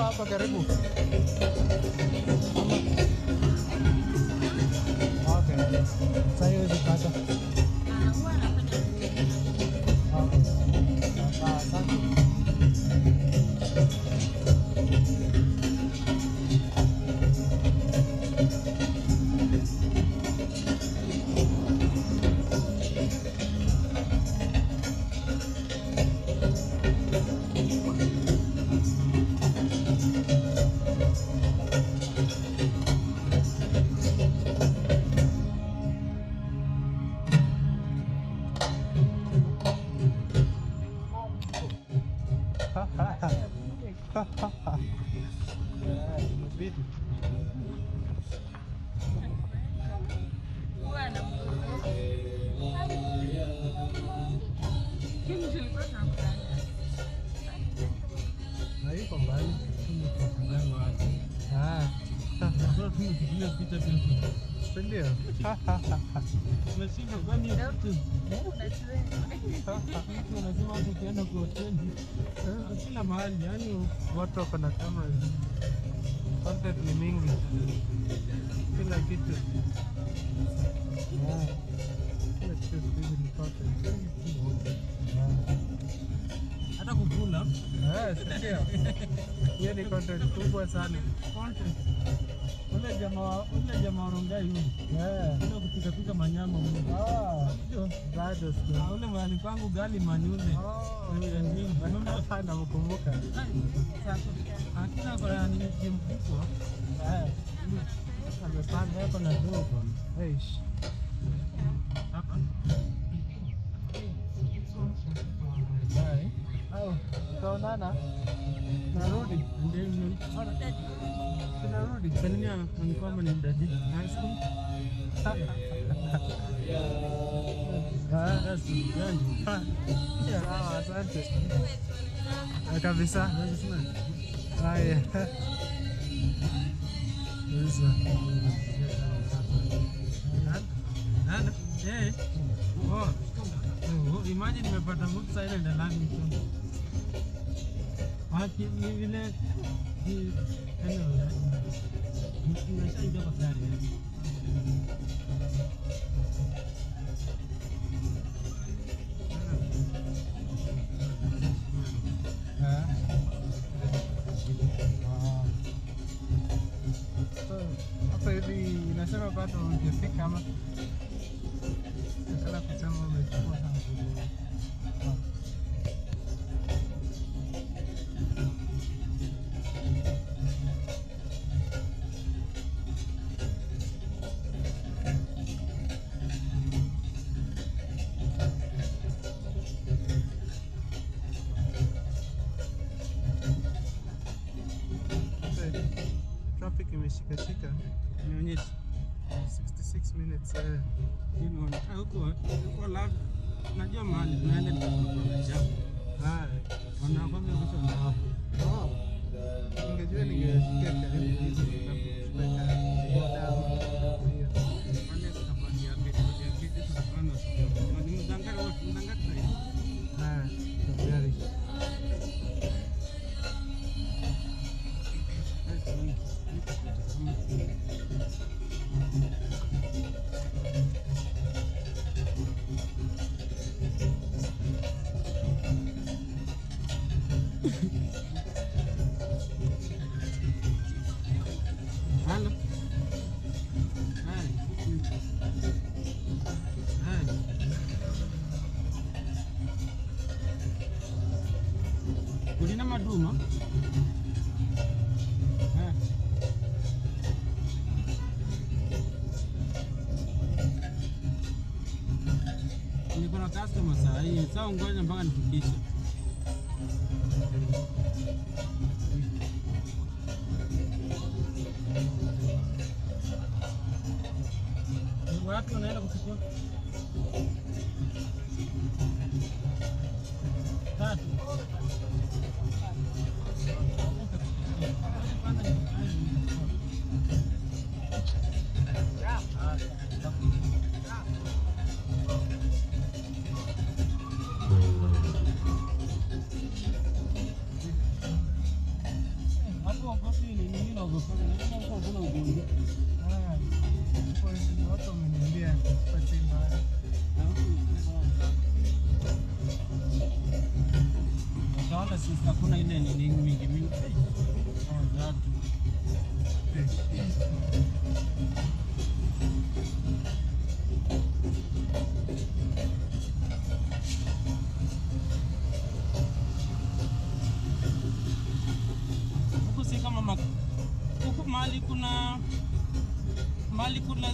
hapa karibu. Okay. Sasa hiyo zikata. Huwa anafanya Asante. huwa anamkuta. Kimi tulikuwa tunakutana. Haiko mbali. Tumepiga picha pia. Ndio. Umeshinda kwani Unacheza. mtu anasema hapo ukienda kwa hoteli kila mahali, yani Watu wako na kamera. Content ni mingi. Kila kitu. Kila kitu hivi ni content. hata kukula Ndio. Hiyo ni content kubwa sana. content. Ule jamaa wa Rongai yule. Ule kupika pika manyama mle. Ndio. Bado sio. Ule mahali pangu gali manyule. Namkumbuka. Hakuna kwa nini mkubwa. Amepanda hapo na dogo. Eish. Hapa. Bye. Au, tutaonana. Narudi. Ndio. Tunarudi. Kwa nini anakwamba ni dadi? High school? Sawa, asante. Kabisa. Haya. Kabisa. Nani? Imagine nimepata mtu sasa ile ndani. Haki ni vile nimeshaingia kwa gari. Hapa hivi inasema bado hujafika ama? Nataka kusema umechukua sana. Traffic imeshikashika. Nionyeshe. 66 minutes. Huko lab najua mahali tunaenda tutakuja. Wanakwambia kesho na hapo. Ningejua ningeshikia karibu hizi tutaweka boda hiyo. Pande safari ya kete tutapanda. Na ni mdanganya wote mdanganya. Tayari. Halo. Ulina maduma? Niko na customer saa hii. Sasa ngoja mpaka nifikishe. Wapi unaenda kuchukua? Tatu. Hapo mali kuna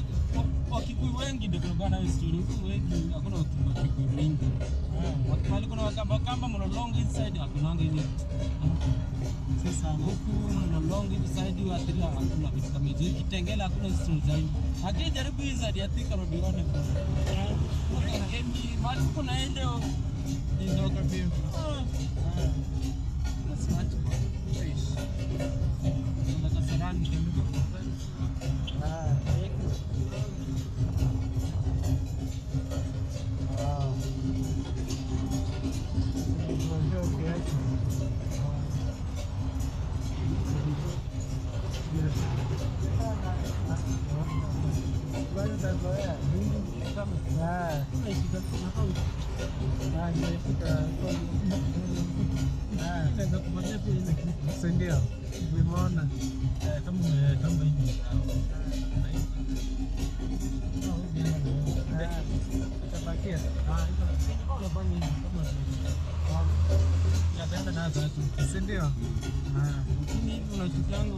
Wakikuyu wengi ndio kulikuwa na story huku wengi, hakuna Wakikuyu wengi. Mali kuna Wakamba Mlolongo inside hakunanga hivi. Sasa huku Mlolongo inside Athira hakuna vitu kama hizo. Kitengela hakuna story za hivi. Akijaribu inside ya Thika Road one. Mali kuna eneo ndio kabisa. Smart. Ndio kasarani ndio. Sindio? Nimeona kama hivi. Itabakia. Sindio? Lakini hivi unachukanga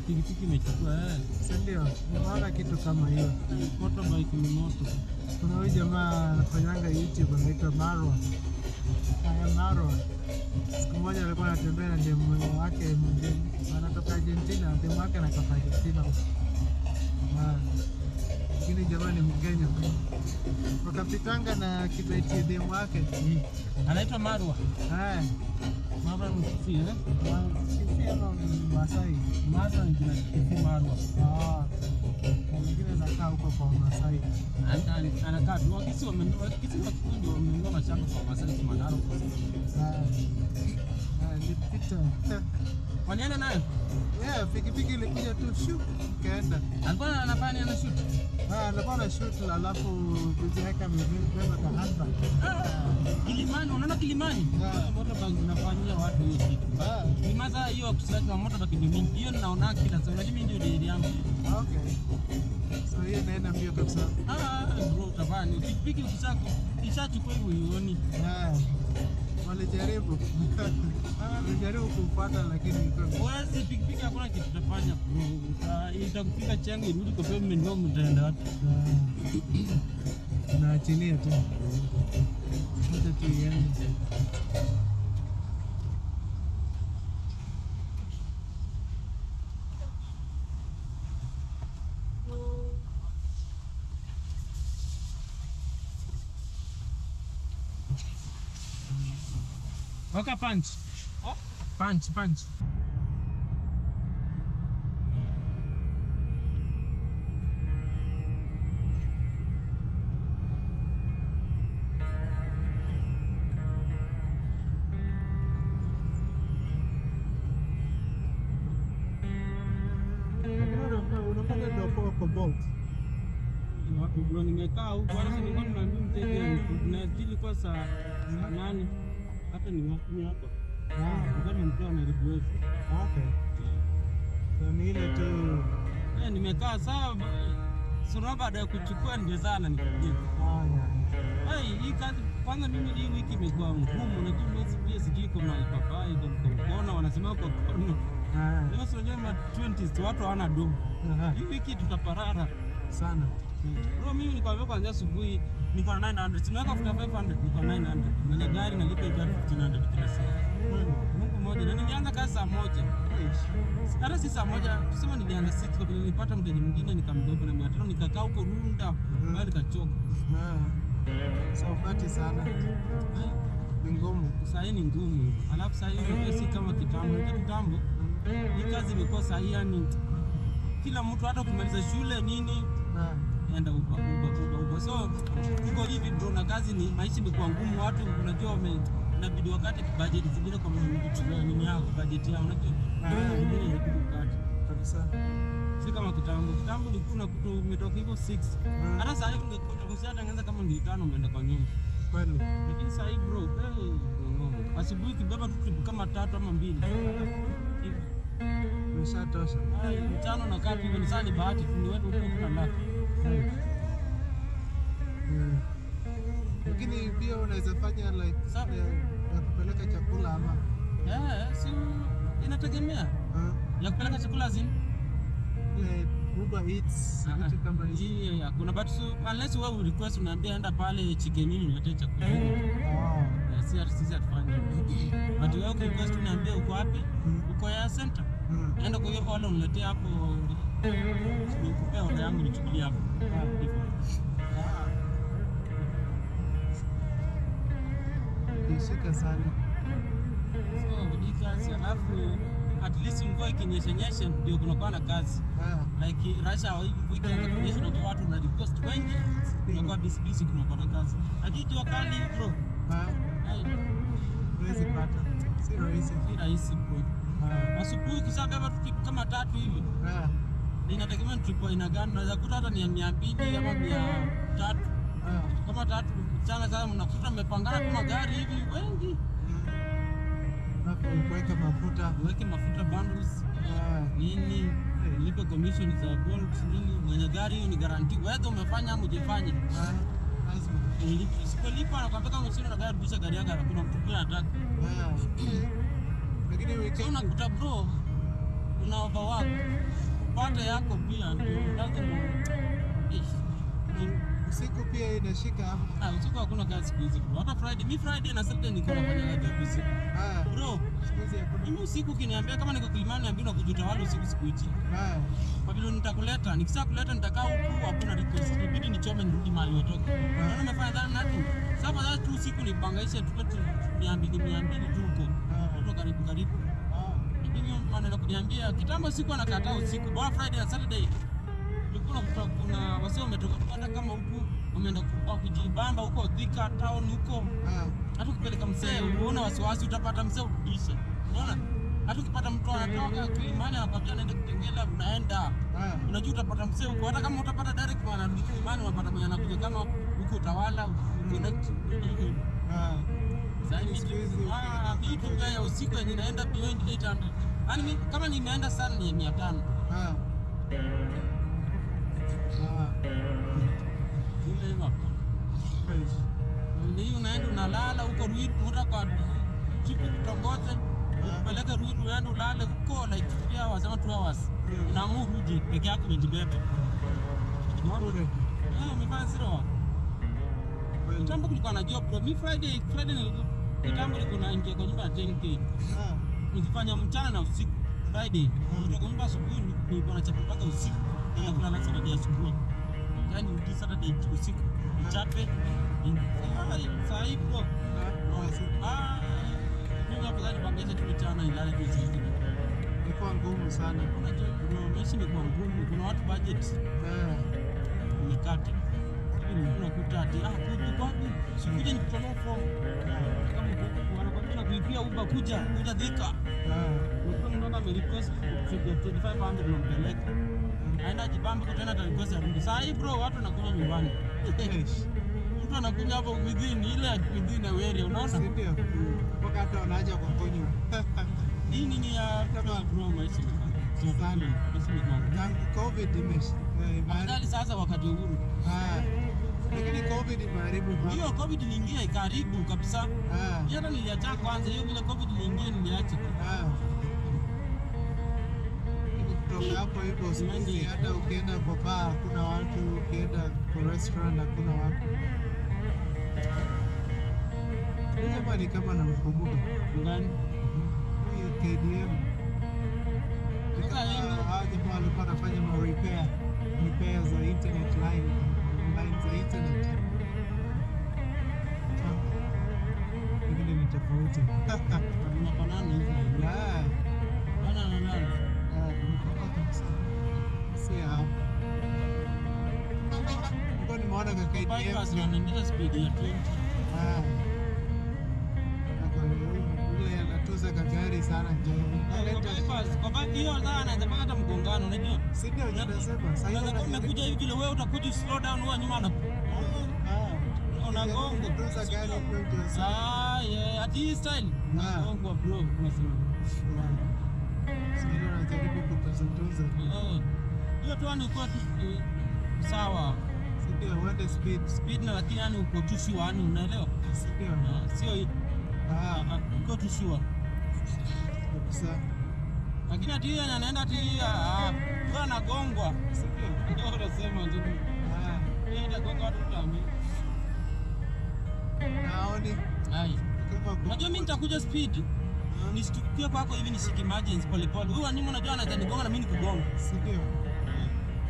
pikipiki imechukua sindio? Nimeona kitu kama hiyo. Motorbike ni moto. Kuna huyu jamaa anafanyanga YouTube anaitwa Marwa. Marwa. Siku moja alikuwa anatembea na demu wake anatoka Argentina, demu wake anatoka Argentina. Lakini jamaa ni Mkenya. Wakapitanga na kibeti demu wake. Anaitwa Marwa. Marwa ni Kisii Kisii ama Masai. Marwa ni jina Kisii Marwa. Mwingine anakaa huko kwa Masai. Anakaa tu Kisii Wakikuyu wamenunua mashamba kwa Masai kwa Manaro. Nilipita. Walienda nayo? Pikipiki ilikuja tu shu kaenda. Alikuwa anafanya na shoot. Alikuwa na shoot alafu bibi yake amebeba kahaba. Kilimani, unaona Kilimani? Motorbike zinafanyia watu hiyo kitu. Nimaza hiyo kusaga wa motorbike ndio mingi. Hiyo naona kila saa. Unajua mimi ndio deli yangu. Okay. So hiyo inaenda mbio kabisa. Bro, tafani. Pikipiki ukisaga ishachukua hiyo uioni. Walijaribu. Walijaribu kupata lakini wewe pikipiki hakuna kitu tutafanya bro. Itakufika changu irudi kwa pembeni ndio mtaenda wapi? Naachilia tu. Hata tu yani. Waka punch. Punch. Unapata ndio kwa bolt. Wapi bro, nimekaa huko hata nilikuwa nimeambia mteja tunajili kwa saa 8 hata ni hapa. Ndio mtoa na request. Okay. So ni ile tu nimekaa saa sura baada ya kuchukua ndio sana nikuje. Hii kazi kwanza mimi hii wiki imekuwa ngumu, unajua mwezi pia sijui kama ipapai kwa mkono wanasema kwa mkono. Leo sio nyama 20s watu hawana domo. Hii wiki tutaparara sana. Bro, mimi nikwambia kwanza asubuhi niko na 900, tunaweka futa 500 niko 900. Mwenye gari nalipa 1500 kila siku. Mungu mmoja na nilianza kazi saa 1. Hata si saa 1, tuseme nilianza 6 kwa nilipata mteja mwingine nikamdogo na 500 nikakaa huko Runda, bali nikachoka. So pati sana. Ni ngumu. Sasa hii ni ngumu. Alafu sasa hivi si kama kitambo. Kitambo hii kazi imekuwa sasa yani kila mtu hata kumaliza shule nini enda uba. So tuko hivi bro, na kazi ni maisha imekuwa ngumu, watu unajua inabidi wakati budget zingine kwa nini yao budget yao unajua zingine inabidi wakati kabisa. Si kama kitambo ulikuwa umetoka hivyo 6 hata sasa hivi ungekuta kusiatangaza kama ndio 5 umeenda kwa nyumba kweli. Lakini sasa hivi bro asubuhi kibeba tu kama 3 ama 2 hivi umeshatosha. Mchana na kati hivyo ni sana, ni bahati tu wewe uko na lako. Lakini pia unaweza fanya like ya kupeleka chakula ama si inategemea ya kupeleka chakula zini Uber Eats, vitu kama hizo. Yeah, kuna but unless wewe request unaambia enda pale chikenini ulete chakula. Sisi atufanye. But wewe request unaambia uko wapi? Uko ya center. Enda kwa hiyo wale uniletea hapo. Nikupea order yangu nichukulie hapo. Ishika sana. So, hii kazi alafu at least mvua ikinyesha ndio kunakuwa na kazi. Like Russia weekend kunyesha ndio watu na request wengi. Kunakuwa busy kunakuwa na kazi. Lakini jua kali bro. Huwezi pata. Si rahisi bro. Asubuhi kisabeba tu kama 3 hivi. Inategemea trip aina gani. Unaweza kuta hata ni 200 ama 300. Kama 3 sana mnakuta mmepangana kama gari hivi wengi. Uweke mafuta bundles. Nini? Ulipe commission za Bolt nini? Mwenye gari hiyo ni guarantee. Wewe umefanya ama hujafanya? Lazima. Usipolipa anakuambia kama usio na gari bisha gari yako hakuna mtu mwingine anataka. Lakini wewe unakuta bro una overwork. Upate yako pia ndio lazima. Usiku pia inashika hapo. Usiku hakuna kazi siku hizi. Hata Friday na Saturday niko nafanya kazi usiku. Bro, mimi usiku kiniambia kama niko Kilimani niambia unakujuta wale usiku hichi. Kwa vile nitakuleta, nikisha kuleta nitakaa huku hakuna request. Inabidi nichome nirudi mahali watoka. Unaona umefanya dhana natu. Sasa baada tu usiku nipangaisha tuketi 200 tu huko. Watu karibu. Mimi anaenda kuniambia kitambo siku anakataa usiku. Bora Friday na Saturday. Kuna wasio umetoka hata kama huku umeenda kujibamba huko Thika town huko. Hata ukipeleka mzee unaona wasiwasi utapata mzee udisha. Unaona? Hata ukipata mtu anatoka Kilimani anakwambia naenda Kitengela unaenda. Unajua utapata mzee huko hata kama utapata direct bwana Kilimani unapata mwenye anakuja kama huko Utawala connect. Sasa hivi vitu vya usiku yenye naenda beyond 800. Yaani kama nimeenda sana ni 500. Ni unaenda unalala huko Ruiru muda kwa chipi kutongoze upeleke Ruiru uende ulale huko like 3 hours ama 2 hours unaamua urudi peke yako umejibeba. Umefanya zero. Kitambo kulikuwa na job bro. Mi Friday kitambo nilikuwa naingia kwa nyumba ya 10K. Nikifanya mchana na usiku. Friday kutoka nyumba asubuhi nilikuwa nachapa mpaka usiku. Na kulala Saturday asubuhi. Yaani ni Saturday usiku. Chape. Sasa hivi bro. Mimi hapo ndani bangeje tu mchana ilale tu usiku. Ilikuwa ngumu sana. Unajua maisha imekuwa ngumu. Kuna watu budget. Nikate. Unakuta ati kuja wapi? Sikuja nikutolee form. Kama uko wanakwambia na kuipia Uber kuja Thika. Unaona request kufikia 2500 unampeleka. Aenda jibamba kwa tena request arudi. Sasa hii bro watu wanakuja nyumbani. Mtu anakuja hapo within area unaona? Ndio. Mpaka hata wanaacha kwa konyo. Hii nini ya bro maisha sana. Tangu COVID imeshi. Madhali sasa wakati uhuru. Lakini COVID imeharibu. Hiyo COVID iliingia ikaribu kabisa. Jana niliacha kwanza hiyo vile COVID iliingia niliacha. Kutoka hapo hivyo simangi hata ukienda kwa bar hakuna watu, ukienda kwa restaurant hakuna watu. Kama ni kama na mkumbuka. Ngani? KDM. Jamaa alikuwa anafanya repair za internet line za internet. Lakini ni tofauti. Unafanana hivi. Bana. Sia. Niko nimeona kwa KDM. Bypass anaendesha speed ya 20. Ule anatuza gari sana njoo. Kwa baki hiyo sasa anaweza paka hata mgongano unajua. Si ndio ninasema. Sasa hivi umekuja hivi vile wewe utakuja slow down huwa nyuma na unagonga tuza gari kwa yeah, ati style. Unagonga bro unasema. Sio unajaribu kutuza. Hiyo tu ni kwa sawa. Ndio uende speed na lakini yani uko tu sure yani unaelewa? Ndio. Sio uko tu sure. Sasa Lakini ati yeye anaenda ati kwa anagongwa. Ndio unasema tu. Yeye anagonga watu tami. Naoni. Hai. Unajua mimi nitakuja speed. Nisitukie kwako hivi nishike emergency pole pole. Huyu animo unajua anatanigonga na mimi nikugonga. Ndio.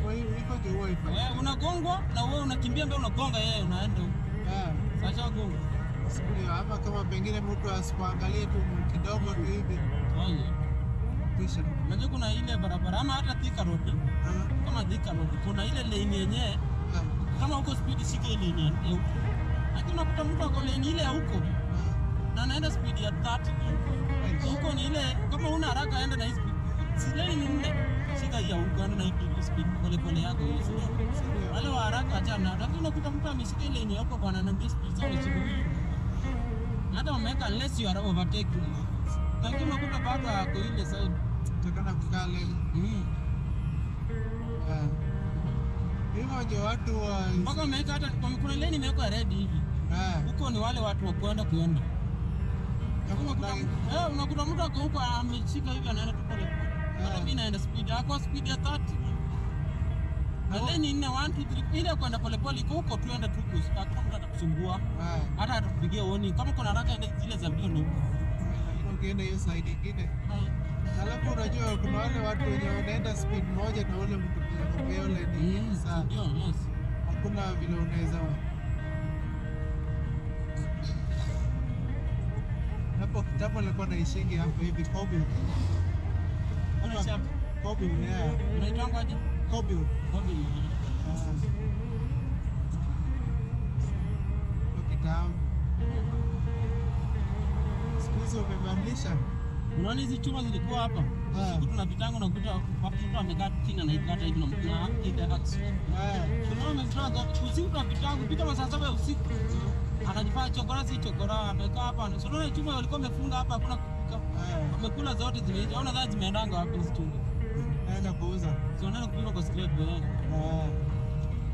Kwa hiyo iko je wewe? Wewe unagongwa na wewe unakimbia mbele unagonga yeye unaenda huko. Sasa gonga. Sikulia hapa kama pengine mtu asipoangalie tu kidogo tu hivi. Kisha. Unajua kuna ile barabara ama hata Thika Road. Kama Thika Road kuna ile lane yenyewe. Kama uko speed shike ile lane ya huko. Lakini unakuta mtu ako lane ile ya huko. Na anaenda speed ya 30. Huko ni ile kama una haraka aenda na speed. Si lane ni nne. Shika ya huko anaenda na speed pole pole yako hiyo. Wale wa haraka achana. Lakini unakuta mtu ameshika ile lane yako bwana na speed sawa chini. Hata umeweka unless you are overtaking. Lakini unakuta bado yako ile side. Utakana kukaa lane. Hivyo ndio watu wa mpaka umeweka hata kuna lane imewekwa red hivi. Huko ni wale watu wa kuenda. Unakuta mtu ako huko ameshika hivi anaenda tu pole. Hata mimi naenda speed yako speed ya 30. Na lane ina 1 2 3 ile kwenda pole pole iko huko tuenda tu hakuna mtu atakusumbua. Hata atakupigia honi kama kuna haraka ile zile za mbio ni huko. Ukienda hiyo side nyingine. Alafu unajua kuna wale watu wenye wanaenda speed moja na ule mtu mwenye lane sana. Yes. Hakuna vile unaweza. Hapo kitambo nilikuwa naishingi hapo hivi Kobe. Unasema Kobe yeah. Unaitwa aje? Kobe. Kitambo. Siku umebadilisha. Unaona hizi chuma zilikuwa hapa. Siku tunapitanga na kukuta watu wamekaa chini na ikata hivi na ile axe. Tunaona mzee usiku tunapitanga kupita masaa 7 ya usiku. Anajifanya chokora si chokora amekaa hapa. Sio unaona chuma walikuwa wamefunga hapa hakuna kupika. Wamekula zote zimeisha. Unaona zaidi zimeendanga wapi hizo chuma? Naenda kuuza. Sio unaona kupima kwa scrap wewe.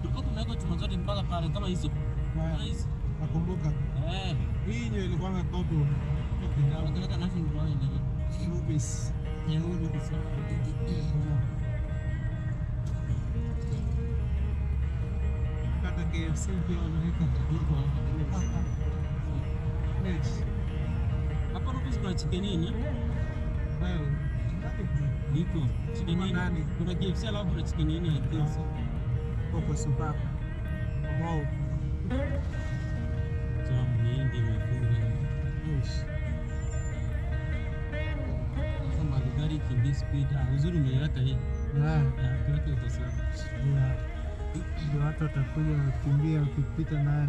Tulikuwa tunaweka chuma zote mpaka pale kama hizo. Hizo. Nakumbuka. Hii ndio ilikuwa na Kobe. Nakaleka nasi ndio ile. Movies. Kata KFC pia wanaweka hapa Rubis kuna chicken nini? Niko chicken nini? Kuna KFC alafu kuna chicken nini ya KFC. Kwa super. Wow. Jamu nyingi imefunga. Kama gari kimbi speed, uzuri umeiweka hii. Kiweke uko sawa. Ndio watu watakuja wakimbia ukipita naye.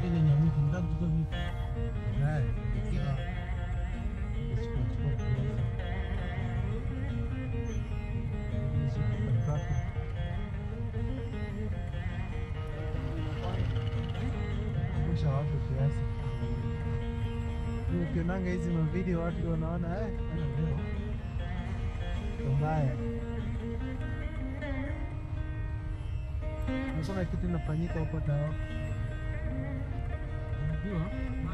Ile nyama ndio ndio vipi? Watu kiasi. Ukionanga hizi mavideo watu wanaona mbaya. Hakuna kitu inafanyika huko tao. Unajua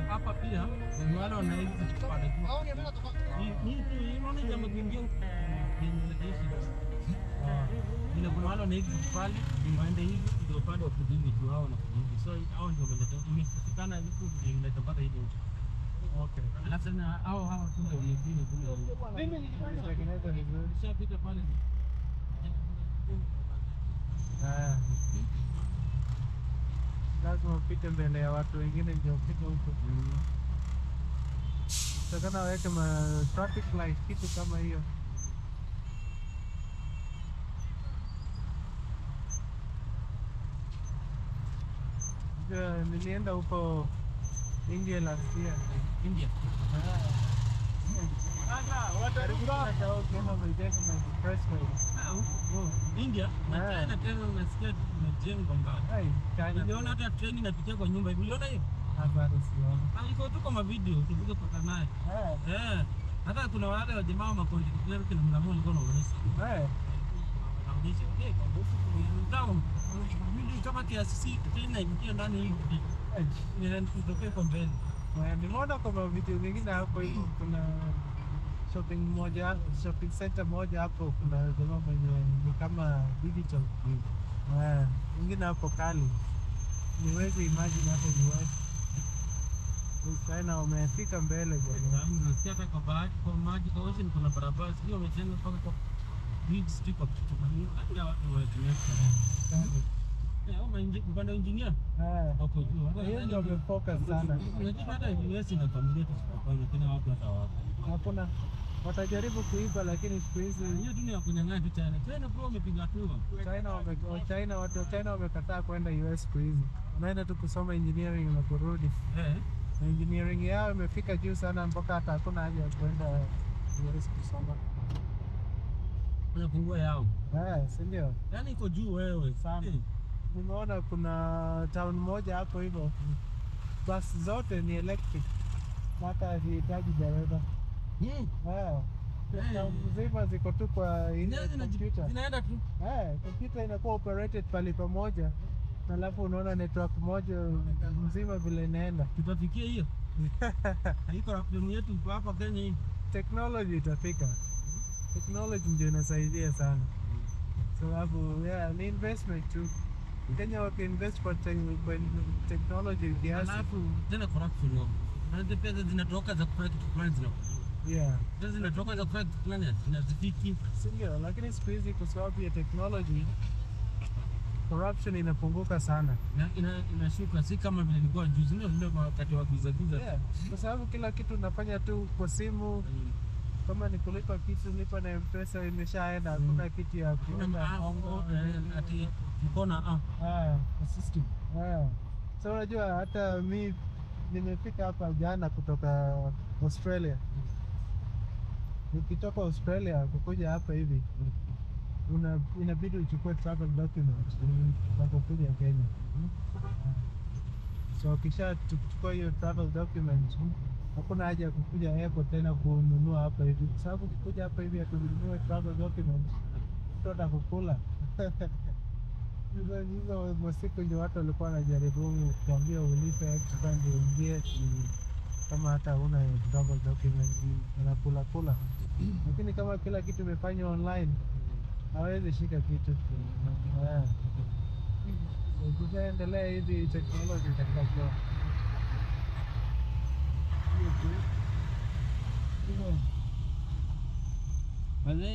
hapa pia ni wale wanaishi kupanda juu. Ni unaona jamaa kuingia ile kuna wale wanaishi pale waende hivi ndio upande wa kudini juu hao na kudini. So hao ndio wameleta imefikana huku inaleta mpaka hivi. Okay. Alafu na hao tu ndio wengine kule. Mimi nilitengeneza vizuri. Shapita pale. Lazima upite mbele ya watu wengine ndio upite huko. Utakana waweke traffic light kitu kama hiyo. Nilienda huko India last year. India. India na tena unasikia tunajengwa mbali. Niliona hata treni inapitia kwa nyumba hivi. Uliona hiyo? Bado siona. Iko tu kama video tupige paka naye. Hata kuna wale wa jamaa wa makondi kile kile mnamo walikuwa wanaonyesha. kuonyesha kwa bofu mtao mimi kama kiasi tena ingia ndani hivi ni kutokea kwa mbele. Nimeona kwa video zingine hapo hivi kuna shopping center moja hapo, kuna jamaa mwenye ni kama digital. Mwingine hapo kali. Niwezi imagine hapo ni China wamefika mbele bwana. Nasikia hata kwa bahati kwa maji kwa ocean kuna barabara sio wamejenga mpaka kwa bridge stick up kitu kama hata watu watumia upande wa engineer hapo juu. Hiyo ndio wamefocus sana. Unajua hata US na familia tusipofanya tena watu hata wapo. Hakuna watajaribu kuiba, lakini siku hizi hiyo dunia kunyang'anya tu China. China bro wamepiga hatua. Watu wa China wamekataa kwenda US siku hizi. Wanaenda tu kusoma engineering na kurudi. Engineering yao imefika juu sana mpaka hata hakuna haja ya kwenda US kusoma. Wanafungua yao. Si ndio? Yaani iko juu wewe sana. Nimeona kuna town moja hapo hivyo. Bus zote ni electric. Hata hazihitaji dereva. Mzima ziko tu kwa computer. Zinaenda tu. Computer inakuwa operated pale pamoja. Alafu unaona network moja mzima vile inaenda. Tutafikia hiyo. Iko rafiki yetu hapa Kenya hii. Technology itafika. Technology ndio inasaidia sana. Sababu ni investment tu. Kenya wakiinvest kwa technology kiasi. Alafu tena corruption no. Na pesa zinatoka za kufanya kitu fulani zinakuja. Pesa zinatoka za kufanya kitu fulani zinazifiki. Sio, lakini siku hizi kwa sababu ya technology corruption inapunguka sana. Inashuka, si kama vile ilikuwa juzi ndio wakati wa giza. Kwa sababu kila kitu unafanya tu kwa simu. Kama ni kulipa kitu lipa na M-Pesa imeshaenda, hakuna kitu ya kuenda ati mkona system. So unajua hata mi nimefika hapa jana kutoka Australia. Ukitoka Australia kukuja hapa hivi inabidi uchukue travel documents unapokuja Kenya. So kisha tuchukua hiyo travel documents, hakuna haja ya kukuja airport tena kununua hapa hivi. Kwa sababu ukikuja hapa hivi ya kununua travel documents tutakukula. Hizo masiku ndio watu walikuwa wanajaribu kuambia ulipe extra ndio uingie, kama hata huna travel documents unakula. Lakini kama kila kitu imefanywa online hawezi shika kitu. Tukiendelea hivi technology itakuwa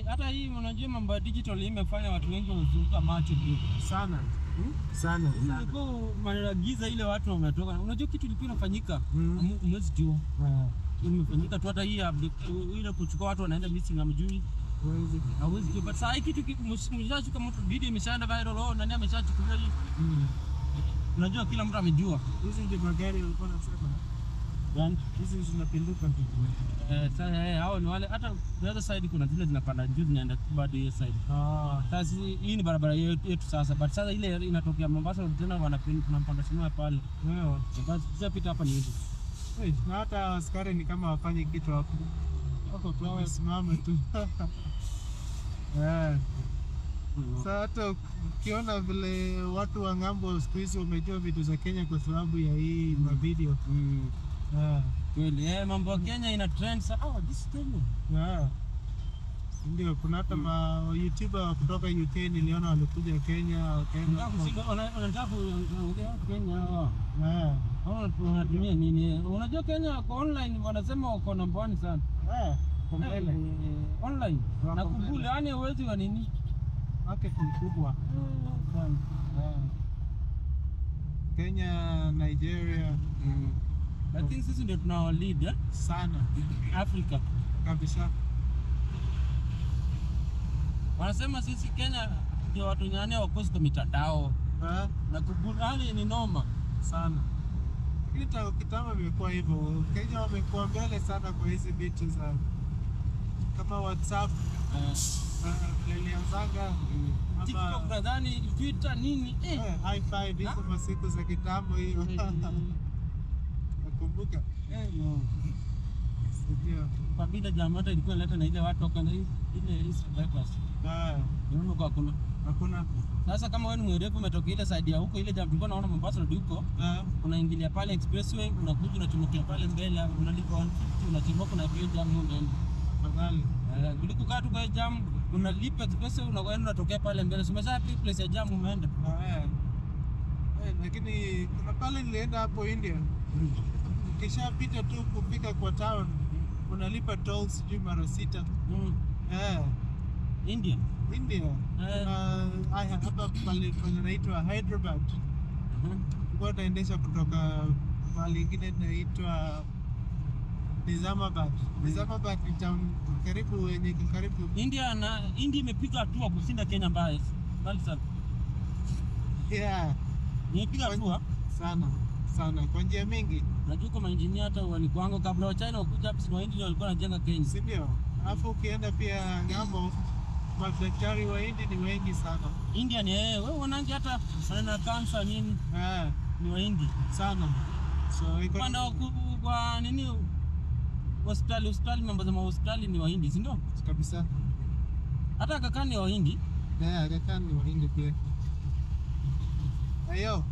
hata hii unajua mambo ya digital imefanya watu wengi wazunguka macho sana. Ilikuwa managiza ile watu wametoka. Unajua kitu kilikuwa kinafanyika mwezi juu. Imefanyika tu hata hii ile kuchukua watu wanaenda missing amjui. Hawezi tu. But sasa hii kitu mshaji kama mtu video imeshaenda viral nani ameshachukulia hii. Unajua kila mtu amejua. Hizi ndio magari walikuwa wanasema. Hizi zinapinduka tu. Sasa hao ni wale hata the other side kuna zile zinapanda juu zinaenda bado hiyo side. Sasa hii ni barabara yetu sasa. But sasa ile inatokea Mombasa tena tunapanda shimo pale. Basi tutapita hapa ni hivi. Na hata askari ni kama wafanye kitu hapo. Wako tu wasimame tu. Sasa hata ukiona vile watu wa ng'ambo siku hizi wamejua vitu za Kenya kwa sababu ya hii mavideo. Kweli mambo ya Kenya ina trend sana. This is Kenya. Ndio kuna hata YouTuber kutoka UK niliona walikuja Kenya wakaenda. Wanataka kuongea Kenya. Wanatumia nini? Unajua Kenya kwa online wanasema wako namba 1 sana. Kwa mbele. Online. Na kubuli yani uwezo wa nini? Market ni kubwa. Kenya, Nigeria. Lakini sisi ndio tunao lead sana Afrika kabisa. Wanasema sisi Kenya ndio watu nyane wakosi kwa mitandao. Na kubuli ni noma sana. Kitambo imekuwa hivyo. Kenya wamekuwa mbele sana kwa hizi vitu za kama WhatsApp, Lelianzanga, TikTok nadhani, Twitter nini high five hizo masiku za kitambo hiyo. Nakumbuka. Ndio. Kwa vile jamaa hata ilikuwa inaleta na ile watu wakaenda ile East Bypass. Unaona kwa kuna. Hakuna. Sasa kama wewe ni mwerevu umetoka ile side ya huko ile jamaa tulikuwa naona Mombasa Road huko. Unaingilia pale expressway, unakuja unachomokia pale mbele, unalipa 150 unachomoka na hiyo jamaa unaenda. Afadhali. Kuliko kaa tu kwa jam unalipa expressway unakwenda unatokea pale mbele. Umesha place ya jam umeenda. Lakini kuna pale nilienda hapo India. Ukishapita tu kufika kwa town unalipa tolls sijui mara 6. India. Hapa pale panaitwa Hyderabad. Kwa naendesha kutoka mahali ingine inaitwa Nizamabad. Nizamabad ni town karibu yenye karibu. India imepiga hatua kushinda Kenya mbaya. Bali sana. Imepiga hatua sana kwa njia mingi. Najua kama engineer hata walikuanga kabla wa China wakuja hapa si Wahindi walikuwa wanajenga Kenya. Si ndio? Alafu ukienda pia ng'ambo madaktari wa Hindi ni wengi sana. India ni wewe unaanza hata wana cancer nini? Ni Wahindi sana. So iko kwa nini hospitali mambo za hospitali ni Wahindi, si ndio? Kabisa. Hata Aga Khan ni Wahindi. Aga Khan ni Wahindi pia. Yo.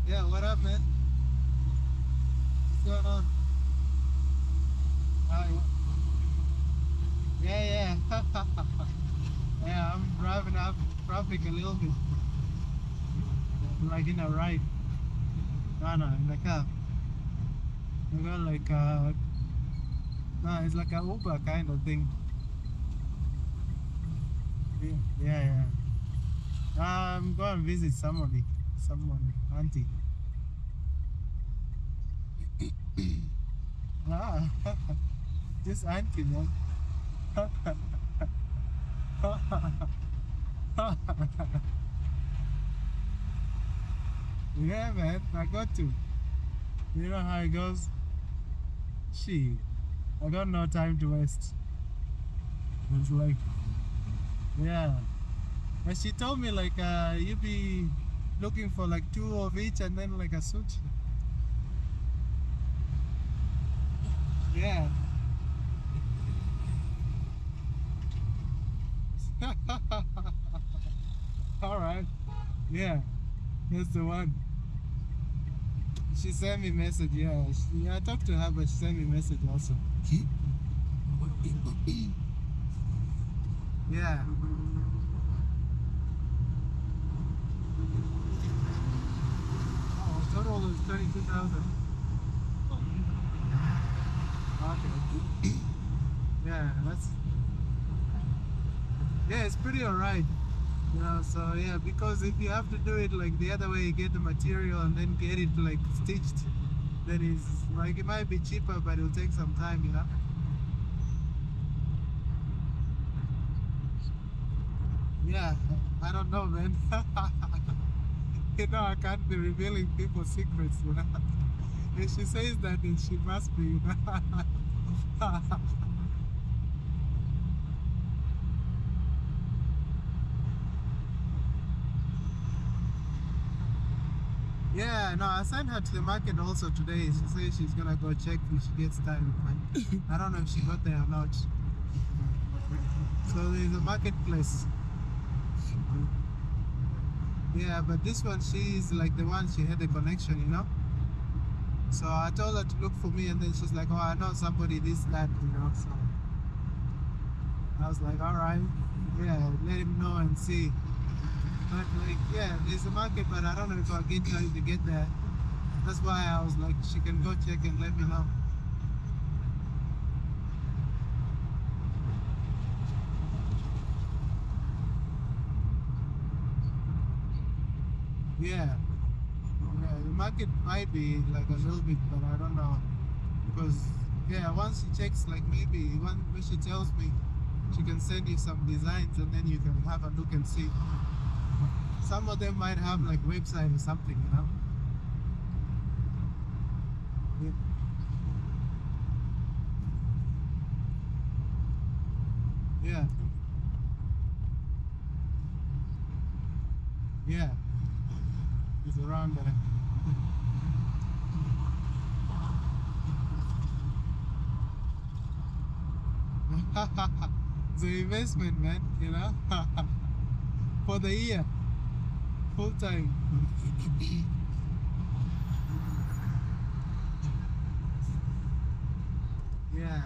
Yeah, what up, man? What's going on? Yeah. Yeah, I'm driving up traffic a little bit. Like in a ride. No, in the car. I got like it's like a Uber kind of thing. Yeah. I'm going to visit someone, auntie. Just auntie, man. Yeah, man, I got to. You know how it goes? I got no time to waste. It's like, yeah. And she told me like you be looking for like 2 of each and then like a suit. Yeah. All right. Yeah. That's the one. She sent me a message. Yeah. I talked to her, but she sent me a message also. Yeah. Total is 32,000. Okay. Yeah, it's pretty alright. You know, so yeah, because if you have to do it like the other way, you get the material and then get it like stitched, then it's like it might be cheaper, but it'll take some time, you know. Yeah, I don't know, man. You know, I can't be revealing people's secrets, you know. If she says that, then she must be, you know. Yeah, no, I sent her to the market also today. She says she's gonna go check when she gets time. I don't know if she got there or not. So there's a marketplace. Yeah, but this one, she's like the one, she had a connection, you know. So I told her to look for me, and then she's like, oh, I know somebody, this, that, you know. So I was like, all right, yeah, let him know and see. But like, yeah, there's a market, but I don't know if I'll get time to get there. That's why I was like, she can go check and let me know. Yeah, the market might be like a little bit, but I don't know. Because, yeah, once she checks, like maybe when she tells me, she can send you some designs and then you can have a look and see. Some of them might have like website or something, you know. Yeah. Yeah. It's around there. It's an investment, man, you know, for the year, full time. Yeah.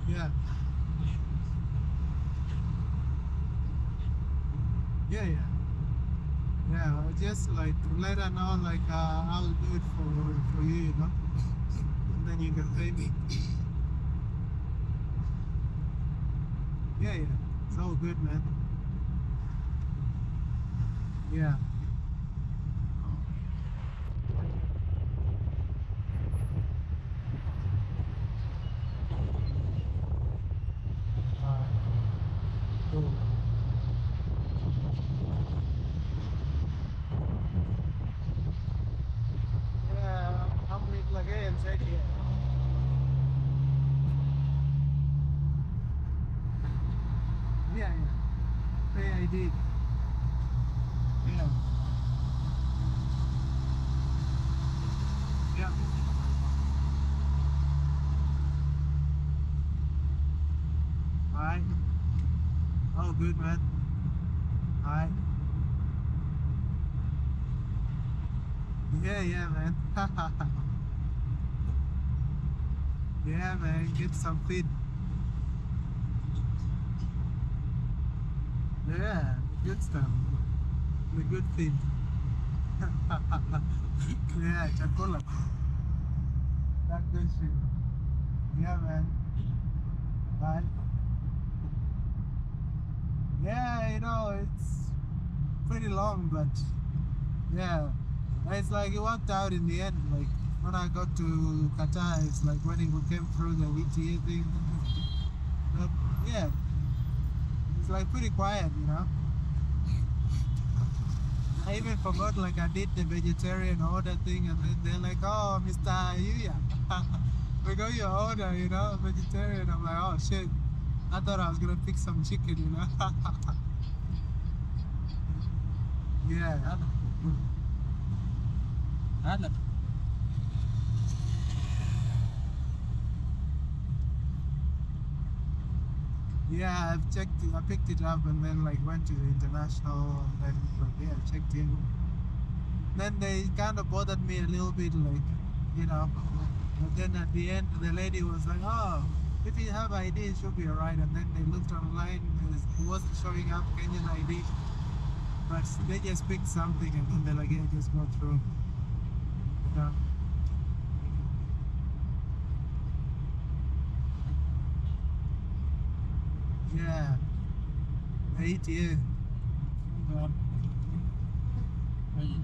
Yeah. Yeah, yeah. Yeah, just like let her know like I'll do it for you, you know. And then you can pay me. Yeah, yeah. It's all good, man. Yeah. Cool. Yeah, I'm with like ANZ here. Yeah, yeah. Pay ID. Yeah. Yeah. Alright. All good, man. Alright. Yeah, yeah, man. Yeah, man. Get some feed. Yeah, good stuff. The good feed. Yeah, chakula. That good shit. Yeah, man. Alright. Yeah, you know, it's pretty long, but yeah, it's like it worked out in the end. Like when I got to Qatar, it's like when it came through the ETA thing. But yeah, it's like pretty quiet, you know. I even forgot like I did the vegetarian order thing, and then they're like, "Oh, Mr. Yuya, we got your order, you know, vegetarian." I'm like, "Oh shit." I thought I was gonna pick some chicken, you know. Yeah. Hala. Yeah, I've checked it, I picked it up and then like went to the international and then like yeah, checked in. Then they kind of bothered me a little bit, like, you know. But then at the end, the lady was like, "Oh, if you have ID, it should be alright." And then they looked online, it wasn't showing up Kenyan ID, but they just picked something and then they're like, "Yeah, just go through." You know? Yeah, the ETA. Funga. Aje.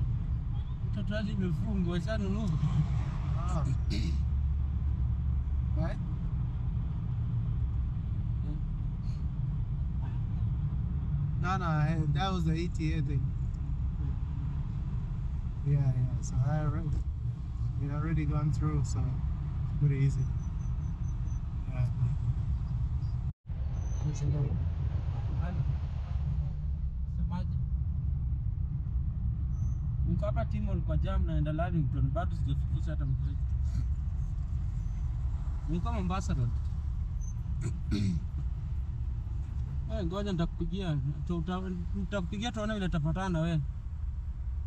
Mtoto hadi imefungwa shanunua. Oh. Right? No, that was the ETA thing. Yeah, yeah. So we already gone through, so pretty easy. Yeah. Hala. Semaje? Niko hapa Timol kwa jam naenda Lavington, bado sijafikisha hata mteja. Niko Mombasa Road. Ngoja nitakupigia. Nitakupigia tuone vile tutapatana na wewe.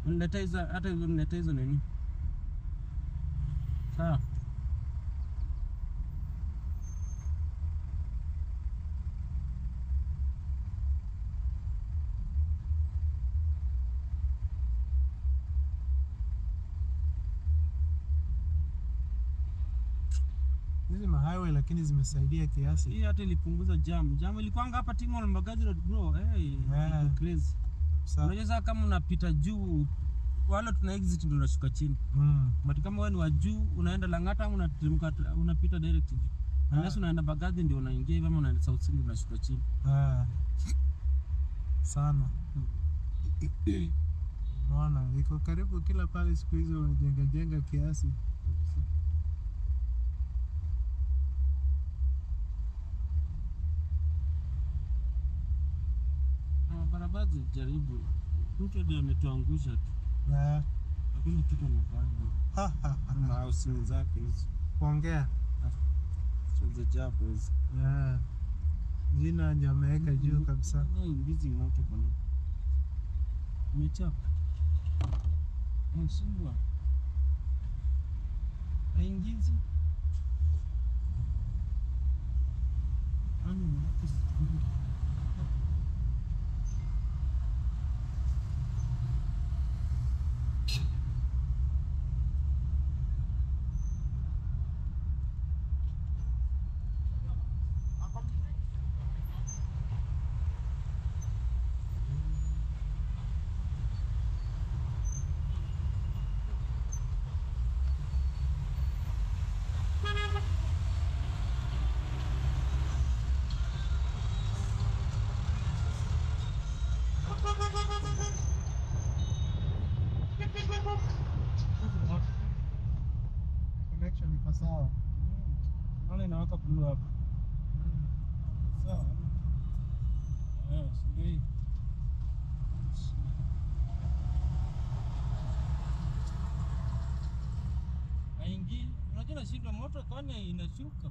Uniletee hizo hata hizo uniletee hizo nini? Sawa. Hizi mahighway lakini zimesaidia kiasi. Hii hata ilipunguza jam. Jam ilikuanga hapa Timol Mbagazi Road bro. Hey, Yeah. iko crazy. Kabisa. Unajua sasa kama unapita juu wala tuna exit ndio unashuka chini. But kama wewe ni wa juu unaenda Lang'ata ama unateremka unapita direct juu. Unless unaenda Mbagazi ndio unaingia hivi ama unaenda South Sea ndio unashuka chini. Sana. Unaona, iko karibu kila pale siku hizo unajenga kiasi. Barabara jaribu Mtu ndiye ametuangusha tu. Hakuna kitu anafanya. Na simu zake hizo. Kuongea. Sio jabu hizo. Jina ndio ameweka juu kabisa. Hizi moto bwana. Umechapa. Msumbua. Aingizi. Ani mnakisi. Connection iko sawa. Naona inawaka blue hapa. Sawa. Sijui. Aingi, unajua shida moto kwani inashuka.